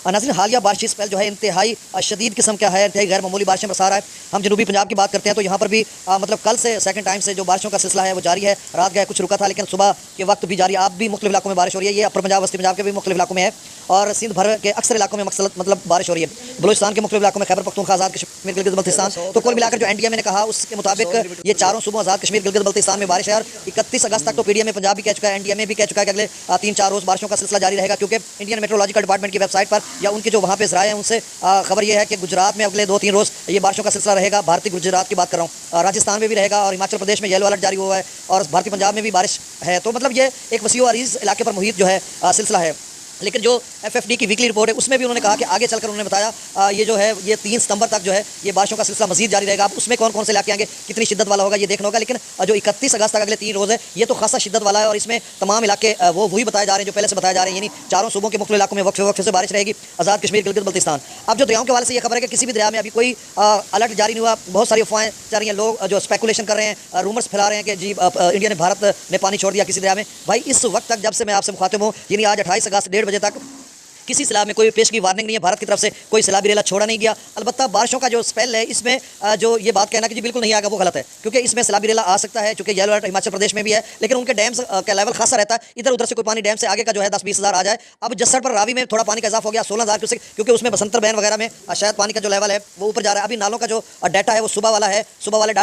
नाज़रीन, हालिया बारिशी स्पेल जो है इंतहाई शदीद किस्म का है, इंतहाई गैर मामूली बारिशें बरसा रहा है। हम जनूबी पंजाब की बात करते हैं तो यहाँ पर भी मतलब कल से सेकंड टाइम से जो बारिशों का सिलसिला है वो जारी है। रात गए कुछ रुका था लेकिन सुबह के वक्त भी जारी है। आप भी मुख्तलिफ इलाकों में बारिश हो रही है। ये अपर पंजाब वस्ती पंजाब के भी मुख्तलिफ इलाकों में है और सिंध भर के अक्सर इलाकों में मतलब बारिश हो रही है। बलूचिस्तान के मुख्तलिफ इलाकों में, खैबर पख्तूनख्वा, आज़ाद कश्मीर, गिलगित बल्तिस्तान, तो कुल मिलाकर जो एनडीएमए ने कहा उसके मुताबिक ये चारों सूबों आज़ाद कश्मीर, गिलगित बल्तिस्तान में बारिश है। और 31 अगस्त तक तो पीडीएम में पंजाब भी कह चुका है, एनडीएमए भी कह चुका है कि अगले 3-4 रोज़ बारिशों का सिलसिला जारी रहेगा। क्योंकि इंडियन मेट्रोलॉजिकल डिपार्टमेंट की वेबसाइट पर या उनके जो वहाँ पे ज़राए हैं उनसे खबर यह है कि गुजरात में अगले 2-3 रोज़ ये बारिशों का सिलसिला रहेगा। भारतीय गुजरात की बात कर रहा हूँ, राजस्थान में भी रहेगा और हिमाचल प्रदेश में येलो अलर्ट जारी हुआ है और भारतीय पंजाब में भी बारिश है। तो मतलब ये एक वसी व अरीज़ इलाके पर मुहित जो है सिलसिला है। लेकिन जो एफएफडी की वीकली रिपोर्ट है उसमें भी उन्होंने कहा कि आगे चलकर उन्होंने बताया ये जो है ये 3 सितंबर तक जो है ये बारिशों का सिलसिला मजीद जारी रहेगा। अब उसमें कौन कौन से इलाके आएंगे, कितनी शिद्दत वाला होगा ये देखना होगा। लेकिन जो 31 अगस्त तक अगले 3 रोज़ है ये तो खासा शिद्दत वाला है और इसमें तमाम इलाके वो वही बताए जा रहे हैं जो पहले से बताए जा रहे हैं, यानी चारों सूबों के मुख्तलिफ इलाकों में वक्त से बारिश रहेगी। आज़ाद कश्मीर, गिलगित बल्तिस्तान। अब जो दरियाओं के हवाले से ये खबर है कि किसी भी दरिया में अभी कोई अलर्ट जारी नहीं हुआ। बहुत सारी अफवाहें जा रही हैं, लोग जो स्पेकुलेशन कर रहे हैं, रूमर्स फैला रहे हैं कि जी इंडिया ने, भारत ने पानी छोड़ दिया किसी दरिया में। भाई इस वक्त तक जब से मैं आपसे मुखातिब हूँ, यानी आज 28 अगस्त 1:30 बजे तक किसी सैलाब में कोई पेश की वार्निंग नहीं है, भारत की तरफ से कोई सैलाबी रेला छोड़ा नहीं गया। अलबत्ता बारिशों का जो स्पेल है इसमें जो ये बात कहना कि जी बिल्कुल नहीं आएगा वो गलत है, क्योंकि इसमें सैलाबी रेला आ सकता है। चूँकि येलो अलर्ट हिमाचल प्रदेश में भी है लेकिन उनके डैम्स का लेवल खासा रहता है, इधर उधर से कोई पानी डैम से आगे का जो है 10-20 हज़ार आ जाए। अब जस्सर पर रावी में थोड़ा पानी का इजाफा हो गया 16,000 क्यूसेक, क्योंकि उसमें बसंतर बैन वगैरह में शायद पानी का जो लेवल है वो ऊपर जा रहा है। अभी नालों का जो डाटा है वो सुबह वाला है, सुबह वाले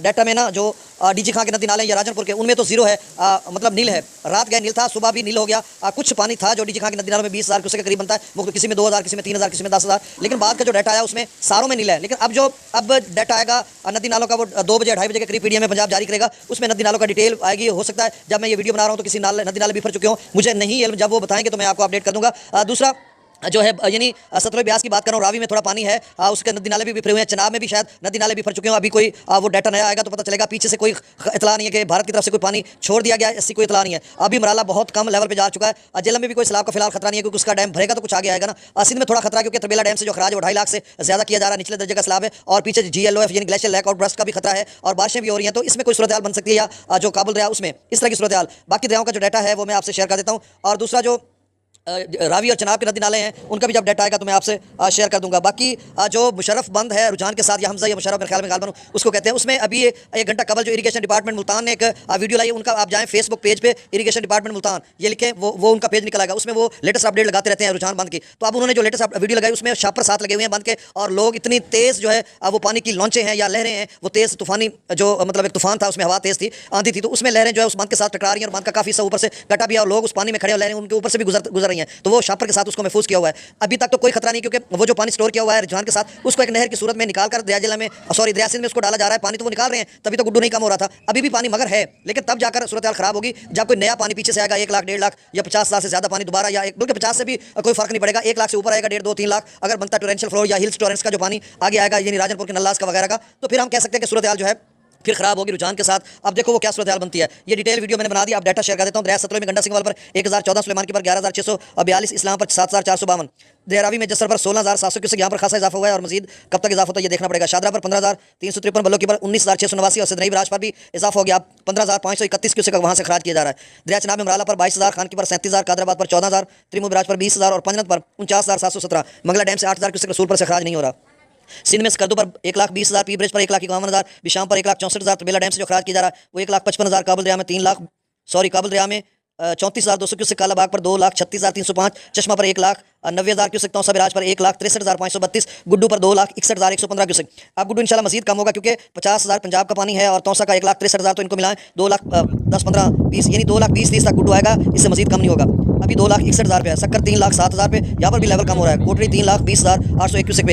डाटा में ना जो डीजी खां के नदी नाले या राजनपुर के उनमें तो जीरो है, मतलब नील है। रात गए नील था, सुबह भी नील हो गया। कुछ पानी था जो डीजी खां की नदी नालों में 20,000 क्यूसेक के करीब बनता है, वो किसी में 2,000, किसी में 3,000, किसी में 10,000। लेकिन बाद का जो डाटा आया उसमें सारों में नीला है। लेकिन अब डाटा आएगा नदी नालों का वो 2 बजे 2:30 बजे के करीब पीडीएम में पंजाब जारी करेगा, उसमें नदी नालों का डिटेल आएगी। हो सकता है जब मैं ये वीडियो बना रहा हूँ तो किसी नदी नाले भी भर चुके हों, मुझे नहीं इल्म। जब वो बताएंगे तो मैं आपको अपडेट कर दूंगा। दूसरा जो है यानी सतलुज ब्यास की बात कर रहा हूँ, रावी में थोड़ा पानी है, उसके नदी नाले भी बिफरे हुए हैं। चनाब में भी शायद नदी नाले बिफर चुके हैं। अभी कोई वो डाटा नया आएगा तो पता चलेगा। पीछे से कोई इतला नहीं है कि भारत की तरफ से कोई पानी छोड़ दिया गया, ऐसी कोई इतला नहीं है। अभी मराला बहुत कम लेवल पे जा चुका है। जेलम में भी कोई सैलाब का फिलहाल खतरा नहीं है, क्योंकि उसका डैम भरेगा तो कुछ आगे आएगा ना। सिंध में थोड़ा खतरा, क्योंकि तरबेला डैम से जो खराज है वो 2.5 लाख से ज्यादा किया जा रहा है, निचले दर्जे का सैलाब है। और पीछे GLOF यानी ग्लेशियर लैक आउट ब्रस्ट का भी खतरा है और बारिशें भी हो रही हैं। तो इसमें कोई सूरत हाल बन सकती है, या जो काबुल दरिया उसमें इस तरह की सूरत हाल। बाकी दरियाओं का जो डाटा है वो मैं आपसे शेयर कर देता हूँ। और दूसरा जो रावी और चनाब के नदी नाले हैं उनका भी जब डाटा आएगा तो मैं आपसे शेयर कर दूंगा। बाकी जो मुशर्रफ बंद है रुझान के साथ, या हमजा या मुशर्रफ मेरे ख्याल में गालबन उसको कहते हैं, उसमें अभी 1 घंटा कबल जो इरिगेशन डिपार्टमेंट मुल्तान ने एक वीडियो लाई, उनका आप जाएं फेसबुक पेज पे, इरिगेशन डिपार्टमेंट मुल्तान ये लिखें, वो उनका पेज निकल आएगा। उसमें वो लेटेस्ट अपडेट लगाते रहते हैं रुझान बंद की। तो अब उन्होंने जो लेटेस्ट वीडियो लगाई उसमें शापर साथ लगे हुए हैं बंद के, और लोग इतनी तेज़ जो है वो पानी की लॉन्चें हैं या लहरें हैं, वो तेज़ तूफानी जो मतलब एक तूफान था, उसमें हवा तेज़ थी, आंधी थी, तो उसमें लहरें जो है उस बंद के साथ टकरा रही हैं और बंद का काफ़ी सा ऊपर से कटा भी है और लोग उस पानी में खड़े, लहरें उनके ऊपर से भी गुजर रही हैं। तो वो शापर के साथ उसको महफूज किया हुआ है। अभी तक तो कोई खतरा नहीं, क्योंकि वो जो पानी स्टोर किया हुआ है रुझान के साथ उसको एक नहर की सूरत में निकाल कर दरिया जिला में दरिया सिंध में उसको डाला जा रहा है। पानी तो वो निकाल रहे हैं, तभी तो गुड्डू नहीं कम हो रहा था। अभी भी पानी मगर है, लेकिन तब जाकर सूरत हाल खराब होगी जब कोई नया पानी पीछे से आएगा। 1 लाख, 1.5 लाख या 50,000 से ज्यादा पानी दोबारा, या बल्कि 50 से भी कोई फर्क नहीं पड़ेगा, 1 लाख से ऊपर आएगा, 1.5, 2, 3 लाख अगर बनता टोरेंशियल फ्लो या हिल्स टोरेंस का जो पानी आगे आएगा, यानी राजनपुर के नल्लास का वगैरह का, तो फिर हम कह सकते हैं कि सूरत हाल जो है फिर खराब होगी रुझान के साथ। अब देखो वो क्या सूरत हाल बनती है। ये डिटेल वीडियो मैंने बना दी, अब डाटा शेयर कर देता हूँ। दरिया सतलुज में गंडा सिंह वाल पर 1,014, सुलेमान की पर 11,642, इस्लाम पर 7,452, दरियावी में जसर पर 16,700 क्यूसेक, यहाँ पर खासा इजाफा हुआ है और मजीद कब तक इजाफा होता है ये देखना पड़ेगा। शादरा पर 15,353, बल्लो की पर 19,689 और सिदनई बराज पर भी इजाफा हो गया। 15,531 क्यूसेक वहाँ से खराज किया जा रहा है। दरिया चनाब में मराला पर 22,000, खान की पर 37,000, कादराबाद पर 14,000, त्रिमू बराज पर 20,000 और पंजनत पर 49,717, मंगला डैम से 8,000 क्यूसेक, रसूल पर से खराज नहीं हो रहा। सिंध में स्कर्दू पर 1,20,000, पी ब्रिज पर 1,51,000, बिशाम पर 1,64,000, तरबेला डैम से जो खराज किया जा रहा है वो 1,55,000, काबुल दरिया में 34,200 क्यूसेक, कालाबाग पर 2,36,305, चश्मा पर 1,90,000 क्यूसेक, तौसा बिराज पर 1,63,532, गुड्डू पर 2,61,115 क्यूसेक। अब गुड्डू इंशाल्लाह मजीद कम होगा, क्योंकि 50,000 पंजाब का पानी है और तौसा का 1,63,000, तो इनको मिलाएं 2,10,15,20 यानी 2,20,30 तक गुड्डू आएगा, इससे मजीद कम नहीं होगा। अभी 2,61,000 पे है, सक्कर 3,07,000 पे, यहाँ पर भी लेवल कम हो रहा है। कोटरी 3,20,801 क्यूसेक पे